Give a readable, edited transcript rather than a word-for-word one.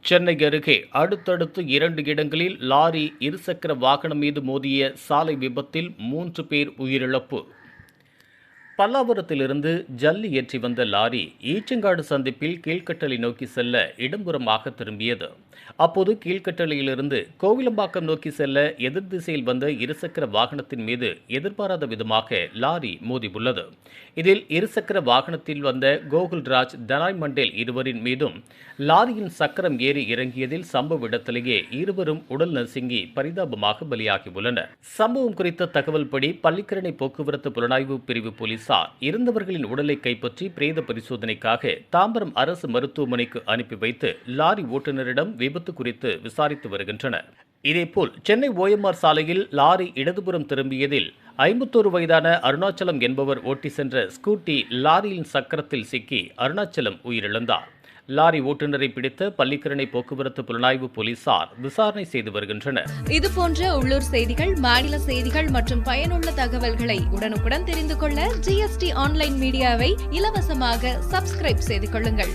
சென்னை அருகே அடுத்தடுத்து 2 இடங்களில் லாரி இருசக்கர வாகனம் மீது மோதிய சாலை விபத்தில் 3 பேர் உயிரிழப்பு. பல்லாவரத்திலிருந்து ஜல்லி ஏற்றி வந்த லாரி ஈச்சங்காடு சந்திப்பில் கீழ்கட்டளை நோக்கி செல்ல இடம்புறமாக திரும்பியது. அப்போது கீழ்கட்டளையிலிருந்து கோவிலம்பாக்கம் நோக்கி செல்ல எதிர் திசையில் வந்த இருசக்கர வாகனத்தின் மீது எதிர்பாராத விதமாக லாரி மோதியுள்ளது. இதில் இருசக்கர வாகனத்தில் வந்த கோகுல்ராஜ், தனாய் மண்டேல் இருவரின் மீதும் லாரியின் சக்கரம் ஏறி இறங்கியதில் சம்பவ இடத்திலேயே இருவரும் உடல் நசுங்கி பரிதாபமாக பலியாகியுள்ளனர். சம்பவம் குறித்த தகவல்படி பள்ளிக்கரணை போக்குவரத்து புலனாய்வு பிரிவு போலீசார் இருந்தவர்களின் உடலை கைப்பற்றி பிரேத பரிசோதனைக்காக தாம்பரம் அரசு மருத்துவமனைக்கு அனுப்பி வைத்து லாரி ஓட்டுநரிடம் விபத்து குறித்து விசாரித்து வருகின்றனர். இதேபோல் சென்னை ஓஎம்ஆர் சாலையில் லாரி இடதுபுறம் திரும்பியதில் 51 வயதான அருணாச்சலம் என்பவர் ஓட்டி சென்ற ஸ்கூட்டி லாரியின் சக்கரத்தில் சிக்கி அருணாச்சலம் உயிரிழந்தார். லாரி ஓட்டுநரை பிடித்த பள்ளிக்கரணை போக்குவரத்து புலனாய்வு போலீசார் விசாரணை செய்து வருகின்றனர். இதுபோன்ற உள்ளூர் செய்திகள், மாநில செய்திகள் மற்றும் பயனுள்ள தகவல்களை உடனுக்குடன் தெரிந்து கொள்ள GST ஆன்லைன் மீடியாவை இலவசமாக சப்ஸ்கிரைப் செய்து கொள்ளுங்கள்.